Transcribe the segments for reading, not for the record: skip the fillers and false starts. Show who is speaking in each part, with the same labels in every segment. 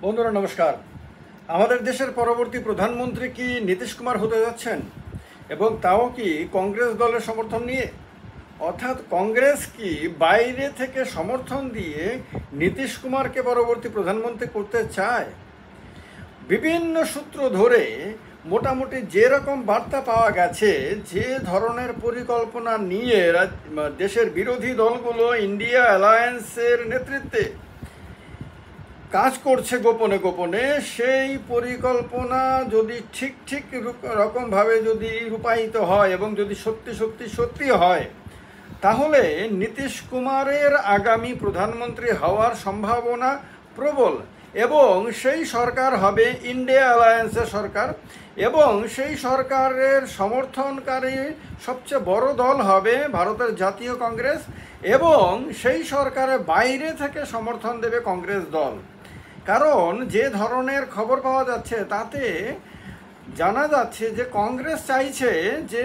Speaker 1: বন্ধুরা নমস্কার। আমাদের দেশের পরবর্তী প্রধানমন্ত্রী কি নীতিশ কুমার হতে যাচ্ছেন, এবং তাও কি কংগ্রেস দলের সমর্থন নিয়ে? অর্থাৎ কংগ্রেস কি বাইরে থেকে সমর্থন দিয়ে নীতিশ কুমারকে পরবর্তী প্রধানমন্ত্রী করতে চায়? বিভিন্ন সূত্র ধরে মোটামুটি যেরকম বার্তা পাওয়া গেছে, যে ধরনের পরিকল্পনা নিয়ে দেশের বিরোধী দলগুলো ইন্ডিয়া অ্যালায়েন্সের নেতৃত্বে কাজ করছে গোপনে গোপনে, সেই পরিকল্পনা যদি ঠিক রকমভাবে যদি রূপায়িত হয় এবং যদি সত্যি হয়, তাহলে নীতিশ কুমারের আগামী প্রধানমন্ত্রী হওয়ার সম্ভাবনা প্রবল। এবং সেই সরকার হবে ইন্ডিয়া অ্যালায়েন্সের সরকার, এবং সেই সরকারের সমর্থনকারী সবচেয়ে বড় দল হবে ভারতের জাতীয় কংগ্রেস, এবং সেই সরকারের বাইরে থেকে সমর্থন দেবে কংগ্রেস দল। কারণ যে ধরনের খবর পাওয়া যাচ্ছে তাতে জানা যাচ্ছে যে কংগ্রেস চাইছে যে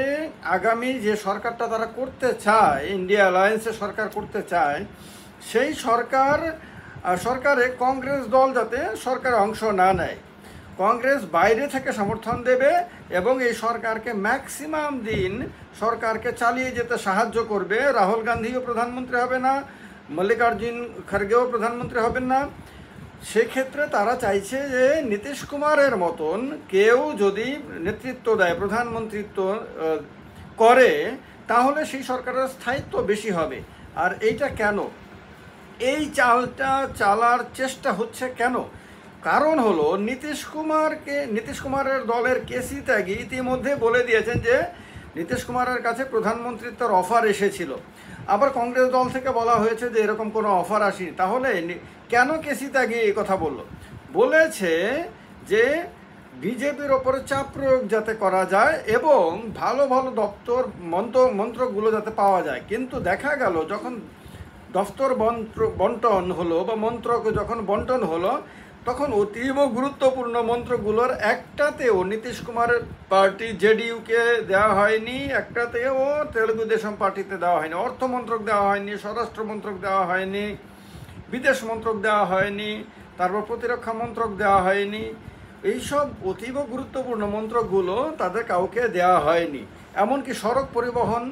Speaker 1: আগামী যে সরকারটা তারা করতে চায়, ইন্ডিয়া অ্যালায়েন্সের সরকার করতে চায়, সেই সরকারে কংগ্রেস দল যাতে সরকারে অংশ না নেয়। কংগ্রেস বাইরে থেকে সমর্থন দেবে এবং এই সরকারকে ম্যাক্সিমাম দিন সরকারকে চালিয়ে যেতে সাহায্য করবে। রাহুল গান্ধীও প্রধানমন্ত্রী হবে না, মল্লিকার্জুন খড়গেও প্রধানমন্ত্রী হবেন না। সেক্ষেত্রে তারা চাইছে যে নীতিশ কুমারের মতন কেউ যদি নেতৃত্ব দেয়, প্রধানমন্ত্রিত্ব করে, তাহলে সেই সরকারের স্থায়িত্ব বেশি হবে। আর এইটা কেন, এই চালটা চালার চেষ্টা হচ্ছে কেন? কারণ হলো নীতিশ কুমারের দলের কেসি ত্যাগী ইতিমধ্যে বলে দিয়েছেন যে নীতিশ কুমারের কাছে প্রধানমন্ত্রিত্বের অফার এসেছিল। আবার কংগ্রেস দল থেকে বলা হয়েছে যে এরকম কোনো অফার আসেনি। তাহলে কেন কেসি ত্যাগী এই কথা বলেছে যে বিজেপির ওপরে চাপ প্রয়োগ যাতে করা যায় এবং ভালো ভালো দপ্তর মন্ত্রকগুলো যাতে পাওয়া যায়। কিন্তু দেখা গেল যখন দফতর বন্টন হলো বা মন্ত্রক যখন বন্টন হলো, তখন অতীব গুরুত্বপূর্ণ মন্ত্রকগুলোর একটাতেও নীতিশ কুমারের পার্টি জেডিইউকে দেওয়া হয়নি, একটাতেও তেলুগু দেশম পার্টিতে দেওয়া হয়নি। অর্থমন্ত্রক দেওয়া হয়নি, স্বরাষ্ট্র মন্ত্রক দেওয়া হয়নি, বিদেশ মন্ত্রক দেওয়া হয়নি, তারপর প্রতিরক্ষা মন্ত্রক দেওয়া হয়নি। এইসব অতীব গুরুত্বপূর্ণ মন্ত্রকগুলো তাদের কাউকে দেওয়া হয়নি। এমনকি সড়ক পরিবহন,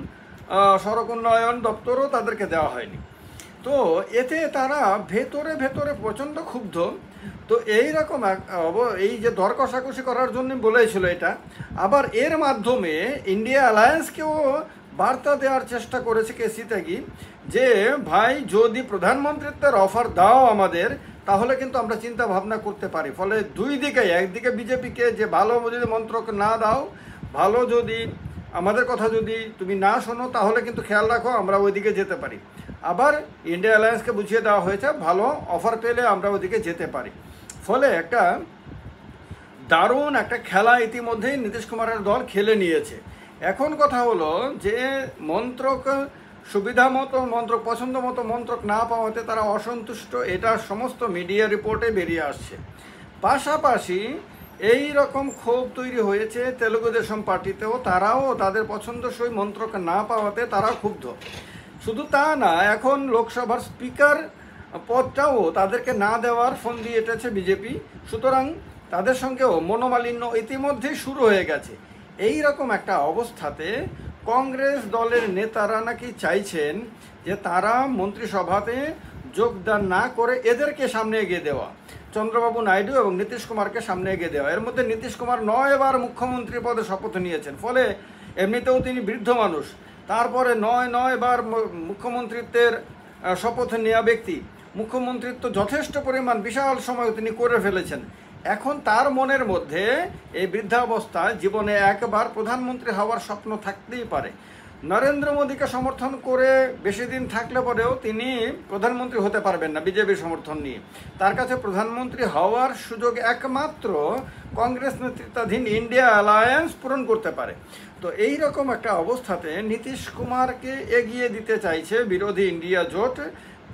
Speaker 1: সড়ক উন্নয়ন দপ্তরও তাদেরকে দেওয়া হয়নি। তো এতে তারা ভেতরে প্রচণ্ড ক্ষুব্ধ। তো এইরকম এই যে দর কষাকষি করার জন্য বলেছিল এটা, আবার এর মাধ্যমে ইন্ডিয়া অ্যালায়েন্সকেও বার্তা দেওয়ার চেষ্টা করেছে কেসি ত্যাগী যে ভাই, যদি প্রধানমন্ত্রিত্বের অফার দাও আমাদের, তাহলে কিন্তু আমরা চিন্তা ভাবনা করতে পারি। ফলে দুই দিকেই, একদিকে বিজেপিকে যে ভালো যদি মন্ত্রক না দাও, ভালো যদি আমাদের কথা যদি তুমি না শোনো, তাহলে কিন্তু খেয়াল রাখো আমরা ওইদিকে যেতে পারি। আবার ইন্ডিয়া অ্যালায়েন্সকে বুঝিয়ে দেওয়া হয়েছে ভালো অফার পেলে আমরা ওইদিকে যেতে পারি। ফলে একটা দারুণ একটা খেলা ইতিমধ্যেই নীতিশ কুমারের দল খেলে নিয়েছে। এখন কথা হলো যে মন্ত্রক সুবিধা মতো মন্ত্রক, পছন্দ মতো মন্ত্রক না পাওয়াতে তারা অসন্তুষ্ট, এটা সমস্ত মিডিয়া রিপোর্টে বেরিয়ে আসছে। পাশাপাশি এই রকম ক্ষোভ তৈরি হয়েছে তেলুগু দেশম পার্টিতেও, তারাও তাদের পছন্দসই মন্ত্রক না পাওয়াতে তারা ক্ষুব্ধ। শুধু তা না, এখন লোকসভার স্পিকার পদটাও তাদেরকে না দেওয়ার ফোন দিয়ে এটেছে বিজেপি। সুতরাং তাদের সঙ্গেও মনোমালিন্য ইতিমধ্যেই শুরু হয়ে গেছে। এই রকম একটা অবস্থাতে কংগ্রেস দলের নেতারা নাকি চাইছেন যে তারা মন্ত্রিসভাতে যোগদান না করে এদেরকে সামনে এগিয়ে দেওয়া, চন্দ্রবাবু নাইডু এবং নীতিশ কুমারকে সামনে এগিয়ে দেওয়া। এর মধ্যে নীতিশ কুমার 9 বার মুখ্যমন্ত্রী পদে শপথ নিয়েছেন, ফলে এমনিতেও তিনি বৃদ্ধ মানুষ। তারপরে 9 বার মুখ্যমন্ত্রিত্বের শপথ নেওয়া ব্যক্তি, মুখ্যমন্ত্রিত্ব যথেষ্ট পরিমাণ বিশাল সময় তিনি করে ফেলেছেন। এখন তার মনের মধ্যে এই বৃদ্ধাবস্থায় জীবনে একবার প্রধানমন্ত্রী হওয়ার স্বপ্ন থাকতেই পারে। নরেন্দ্র মোদীকে সমর্থন করে বেশি দিন থাকলে পরেও তিনি প্রধানমন্ত্রী হতে পারবেন না বিজেপির সমর্থন নিয়ে। তার কাছে প্রধানমন্ত্রী হওয়ার সুযোগ একমাত্র কংগ্রেস নেতৃত্বাধীন ইন্ডিয়া অ্যালায়েন্স পূরণ করতে পারে। তো এই রকম একটা অবস্থাতে নীতিশ কুমারকে এগিয়ে দিতে চাইছে বিরোধী ইন্ডিয়া জোট,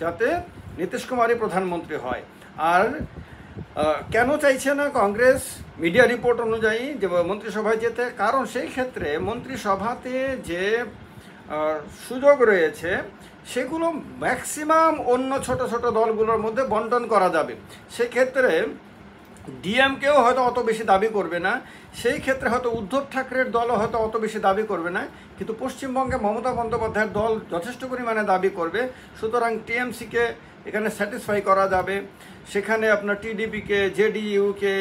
Speaker 1: যাতে নীতিশ কুমারই প্রধানমন্ত্রী হয়। আর কেন চাইছে না কংগ্রেস মিডিয়া রিপোর্ট অনুযায়ী যে মন্ত্রিসভায় যেতে? কারণ সেই ক্ষেত্রে মন্ত্রিসভাতে যে সুযোগ রয়েছে সেগুলো ম্যাক্সিমাম অন্য ছোট ছোট দলগুলোর মধ্যে বন্টন করা যাবে। সেক্ষেত্রে ডিএমকেও হয়তো অত বেশি দাবি করবে না, সেই ক্ষেত্রে হয়তো উদ্ধব ঠাকরের দলও হয়তো অত বেশি দাবি করবে না, কিন্তু পশ্চিমবঙ্গে মমতা বন্দ্যোপাধ্যায়ের দল যথেষ্ট পরিমাণে দাবি করবে। সুতরাং টিএমসিকে এখানে স্যাটিসফাই করা যাবে, সেখানে আপনার টিডিপিকে, জেডিইউকে,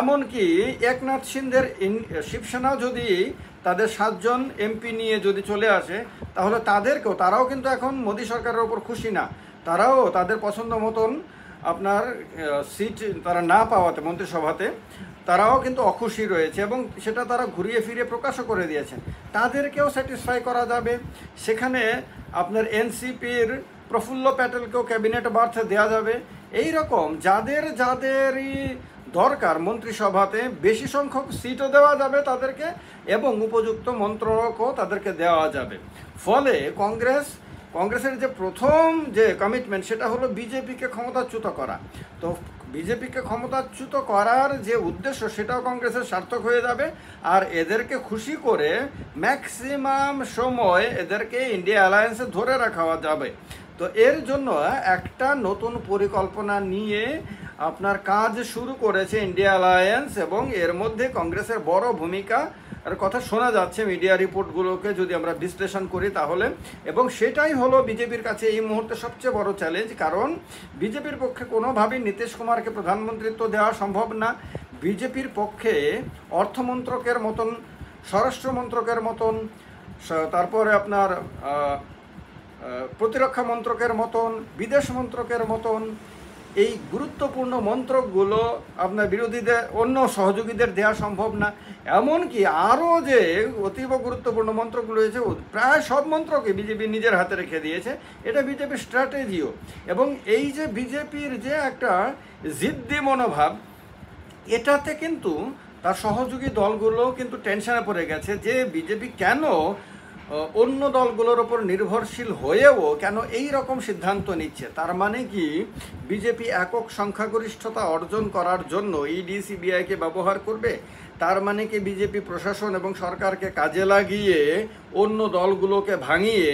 Speaker 1: এমনকি একনাথ শিন্দের শিবসেনা যদি তাদের 7 জন এমপি নিয়ে যদি চলে আসে, তাহলে তারাও কিন্তু এখন মোদী সরকারের ওপর খুশি না। তারাও তাদের পছন্দ মতন আপনার সিট তারা না পাওয়াতে মন্ত্রিসভাতে তারাও কিন্তু অখুশি রয়েছে, এবং সেটা তারা ঘুরিয়ে ফিরিয়ে প্রকাশও করে দিয়েছেন। তাদেরকেও স্যাটিসফাই করা যাবে। সেখানে আপনার এনসিপির প্রফুল্ল প্যাটেলকেও ক্যাবিনেট বার্থ দেওয়া যাবে। এই রকম যাদেরই দরকার মন্ত্রিসভাতে বেশি সংখ্যক সিটও দেওয়া যাবে তাদেরকে, এবং উপযুক্ত মন্ত্রকও তাদেরকে দেওয়া যাবে। ফলে কংগ্রেসের যে প্রথম যে কমিটমেন্ট সেটা হলো বিজেপিকে ক্ষমতাচ্যুত করা। তো বিজেপিকে ক্ষমতাচ্যুত করার যে উদ্দেশ্য সেটাও কংগ্রেসের সার্থক হয়ে যাবে, আর এদেরকে খুশি করে ম্যাক্সিমাম সময় এদেরকে ইন্ডিয়া অ্যালায়েন্সে ধরে রাখা যাবে। তো এর জন্য একটা নতুন পরিকল্পনা নিয়ে আপনার কাজ শুরু করেছে ইন্ডিয়া অ্যালায়েন্স, এবং এর মধ্যে কংগ্রেসের বড় ভূমিকা আর কথা শোনা যাচ্ছে মিডিয়া রিপোর্টগুলোকে যদি আমরা বিশ্লেষণ করি তাহলে। এবং সেটাই হলো বিজেপির কাছে এই মুহূর্তে সবচেয়ে বড় চ্যালেঞ্জ, কারণ বিজেপির পক্ষে কোনোভাবেই নীতিশ কুমারকে প্রধানমন্ত্রিত্ব দেওয়া সম্ভব না। বিজেপির পক্ষে অর্থমন্ত্রকের মতন, স্বরাষ্ট্রমন্ত্রকের মতন, তারপরে আপনার প্রতিরক্ষা মন্ত্রকের মতন, বিদেশ মন্ত্রকের মতন এই গুরুত্বপূর্ণ মন্ত্রকগুলো আপনার বিরোধীদের অন্য সহযোগীদের দেওয়া সম্ভব না। এমনকি আরও যে অতীব গুরুত্বপূর্ণ মন্ত্রকগুলো রয়েছে প্রায় সব মন্ত্রকে বিজেপি নিজের হাতে রেখে দিয়েছে। এটা বিজেপির স্ট্র্যাটেজিও। এবং এই যে বিজেপির যে একটা জিদ্দি মনোভাব, এটাতে কিন্তু তার সহযোগী দলগুলোও কিন্তু টেনশনে পড়ে গেছে যে বিজেপি কেন অন্য দলগুলোর ওপর নির্ভরশীল হয়েও কেন এই রকম সিদ্ধান্ত নিচ্ছে। তার মানে কি বিজেপি একক সংখ্যাগরিষ্ঠতা অর্জন করার জন্য ইডি সিবিআইকে ব্যবহার করবে? তার মানে কি বিজেপি প্রশাসন এবং সরকারকে কাজে লাগিয়ে অন্য দলগুলোকে ভাঙিয়ে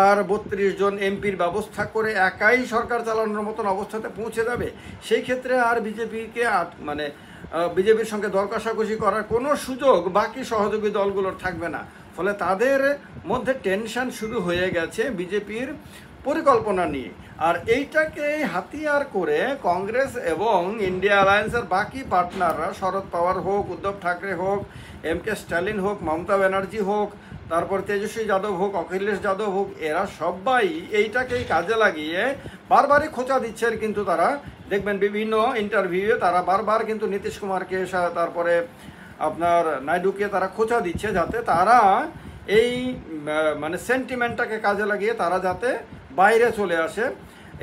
Speaker 1: আর 32 জন এমপির ব্যবস্থা করে একাই সরকার চালানোর মতন অবস্থাতে পৌঁছে যাবে? সেই ক্ষেত্রে আর বিজেপিকে বিজেপির সঙ্গে দর কষাকষি করার কোনো সুযোগ বাকি সহযোগী দলগুলোর থাকবে না। ফলে তাদের মধ্যে টেনশন শুরু হয়ে গেছে বিজেপির পরিকল্পনা নিয়ে। আর এইটাকে হাতিয়ার করে কংগ্রেস এবং ইন্ডিয়া অ্যালায়েন্সের বাকি পার্টনাররা, শরদ পাওয়ার হোক, উদ্ধব ঠাকরে হোক, এমকে স্ট্যালিন হোক, মমতা ব্যানার্জি হোক, তারপর তেজস্বী যাদব হোক, অখিলেশ যাদব হোক, এরা সবাই এইটাকেই কাজে লাগিয়ে বারবারই খোঁচা দিচ্ছেন। কিন্তু তারা দেখবেন বিভিন্ন ইন্টারভিউয়ে তারা বারবার কিন্তু নীতিশ কুমারকে, তারপরে আপনার নাইডুকে তারা খোঁচা দিচ্ছে যাতে তারা এই মানে সেন্টিমেন্টটাকে কাজে লাগিয়ে তারা যাতে বাইরে চলে আসে,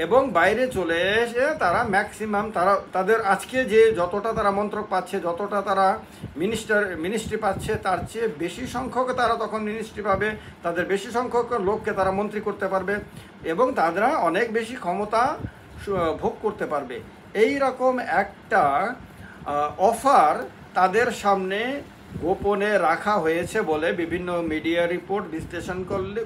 Speaker 1: এবং বাইরে চলে এসে তারা ম্যাক্সিমাম তাদের আজকে যে যতটা তারা মন্ত্রক পাচ্ছে, যতটা তারা মিনিস্ট্রি পাচ্ছে, তার চেয়ে বেশি সংখ্যক তারা তখন মিনিস্ট্রি পাবে, তাদের বেশি সংখ্যক লোককে তারা মন্ত্রী করতে পারবে, এবং তারা অনেক বেশি ক্ষমতা ভোগ করতে পারবে। এই রকম একটা অফার তাদের সামনে গোপনে রাখা হয়েছে বলে বিভিন্ন মিডিয়া রিপোর্ট বিশ্লেষণ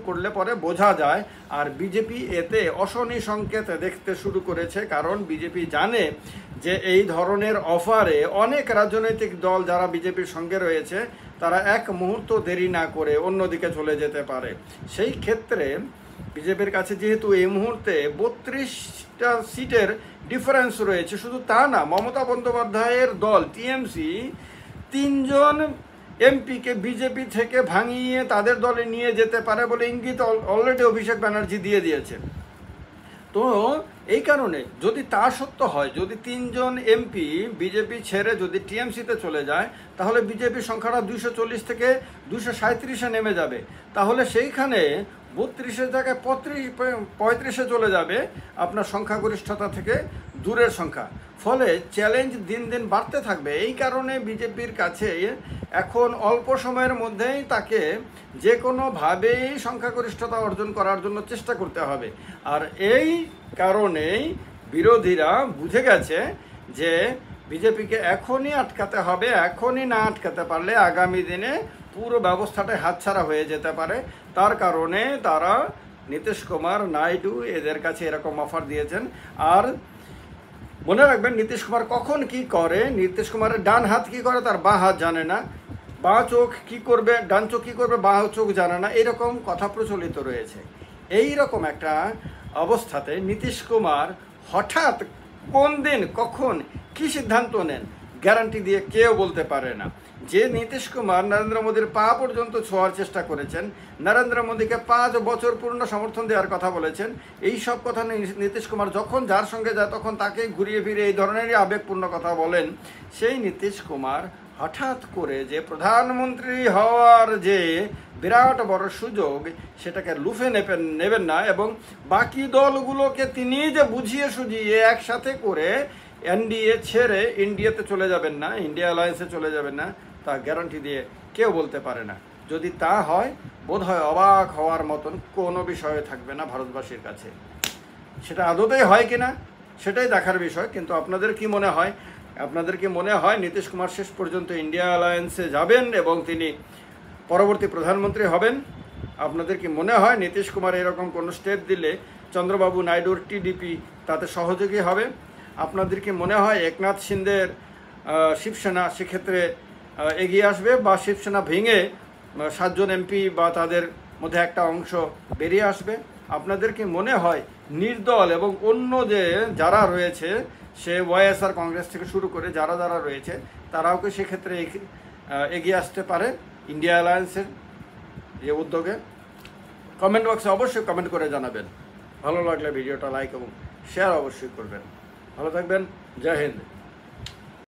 Speaker 1: করলে পরে বোঝা যায়। আর বিজেপি এতে অশনি সংকেত দেখতে শুরু করেছে, কারণ বিজেপি জানে যে এই ধরনের অফারে অনেক রাজনৈতিক দল যারা বিজেপির সঙ্গে রয়েছে তারা এক মুহূর্ত দেরি না করে অন্যদিকে চলে যেতে পারে। সেই ক্ষেত্রে বিজেপির কাছে যেহেতু এই মুহূর্তে 32টা সিটের ডিফারেন্স রয়েছে, শুধু তা না, মমতা বন্দ্যোপাধ্যায়ের দল টিএমসি 3 জন এমপিকে বিজেপি থেকে ভাঙিয়ে তাদের দলে নিয়ে যেতে পারে বলে ইঙ্গিত অলরেডি অভিষেক ব্যানার্জি দিয়ে দিয়েছে। তো এই কারণে যদি তা সত্য হয়, যদি 3 জন এমপি বিজেপি ছেড়ে যদি টিএমসিতে চলে যায়, তাহলে বিজেপির সংখ্যাটা 240 থেকে 237-এ নেমে যাবে। তাহলে সেইখানে 32-এর জায়গায় 35-এ চলে যাবে আপনার সংখ্যাগরিষ্ঠতা থেকে দূরের সংখ্যা। ফলে চ্যালেঞ্জ দিন দিন বাড়তে থাকবে। এই কারণে বিজেপির কাছে এখন অল্প সময়ের মধ্যেই তাকে যে কোনোভাবেই সংখ্যাগরিষ্ঠতা অর্জন করার জন্য চেষ্টা করতে হবে। আর এই কারণেই বিরোধীরা বুঝে গেছে যে বিজেপিকে এখনই আটকাতে হবে, এখনই না আটকাতে পারলে আগামী দিনে পুরো ব্যবস্থাটাই হাতছাড়া হয়ে যেতে পারে। তার কারণে তারা নীতিশ কুমার, নাইডু এদের কাছে এরকম অফার দিয়েছেন। আর মনে রাখবেন নীতিশ কুমার কখন কি করে, নীতিশ কুমারের ডান হাত কি করে তার বাঁ হাত জানে না, বাঁ চোখ কি করবে ডান চোখ কি করবে বাঁ চোখ জানে না, এরকম কথা প্রচলিত রয়েছে। এই রকম একটা অবস্থাতে নীতিশ কুমার হঠাৎ কোন দিন কখন কি সিদ্ধান্ত নেন গ্যারান্টি দিয়ে কেউ বলতে পারে না। যে নীতিশ কুমার নরেন্দ্র মোদীর পা পর্যন্ত ছোঁয়ার চেষ্টা করেছেন, নরেন্দ্র মোদীকে 5 বছর পূর্ণ সমর্থন দেওয়ার কথা বলেছেন, এই সব কথা নীতিশ কুমার যখন যার সঙ্গে যায় তখন তাকে ঘুরিয়ে ফিরে এই ধরনেরই আবেগপূর্ণ কথা বলেন। সেই নীতিশ কুমার হঠাৎ করে যে প্রধানমন্ত্রী হওয়ার যে বিরাট বড় সুযোগ সেটাকে লুফে নেবেন না, এবং বাকি দলগুলোকে তিনি যে বুঝিয়ে সুঝিয়ে একসাথে করে এনডিএ ছেড়ে ইন্ডিয়াতে চলে যাবেন না, ইন্ডিয়া অ্যালায়েন্সে চলে যাবেন না, তা গ্যারান্টি দিয়ে কেউ বলতে পারে না। যদি তা হয় বোধহয় অবাক হওয়ার মতন কোনো বিষয় থাকবে না ভারতবাসীর কাছে। সেটা আদতেই হয় কিনা সেটাই দেখার বিষয়। কিন্তু আপনাদের কি মনে হয়? আপনাদের কি মনে হয় নীতিশ কুমার শেষ পর্যন্ত ইন্ডিয়া অ্যালায়েন্সে যাবেন এবং তিনি পরবর্তী প্রধানমন্ত্রী হবেন? আপনাদের কি মনে হয় নীতিশ কুমার এরকম কোনো স্টেপ দিলে চন্দ্রবাবু নাইডুর টিডিপি তাতে সহযোগী হবে? আপনাদের কি মনে হয় একনাথ শিন্দের শিবসেনা সেক্ষেত্রে এগিয়ে আসবে, বা শিবসেনা ভেঙে 7 জন এমপি বা তাদের মধ্যে একটা অংশ বেরিয়ে আসবে? আপনাদের কি মনে হয় নির্দল এবং অন্য যে যারা রয়েছে, সে ওয়াইএসআর কংগ্রেস থেকে শুরু করে যারা যারা রয়েছে তারাও কি সেক্ষেত্রে এগিয়ে আসতে পারে ইন্ডিয়া অ্যালায়েন্সের যে উদ্যোগে? কমেন্ট বক্সে অবশ্যই কমেন্ট করে জানাবেন। ভালো লাগলে ভিডিওটা লাইক এবং শেয়ার অবশ্যই করবেন। ভালো থাকবেন। জয় হিন্দ।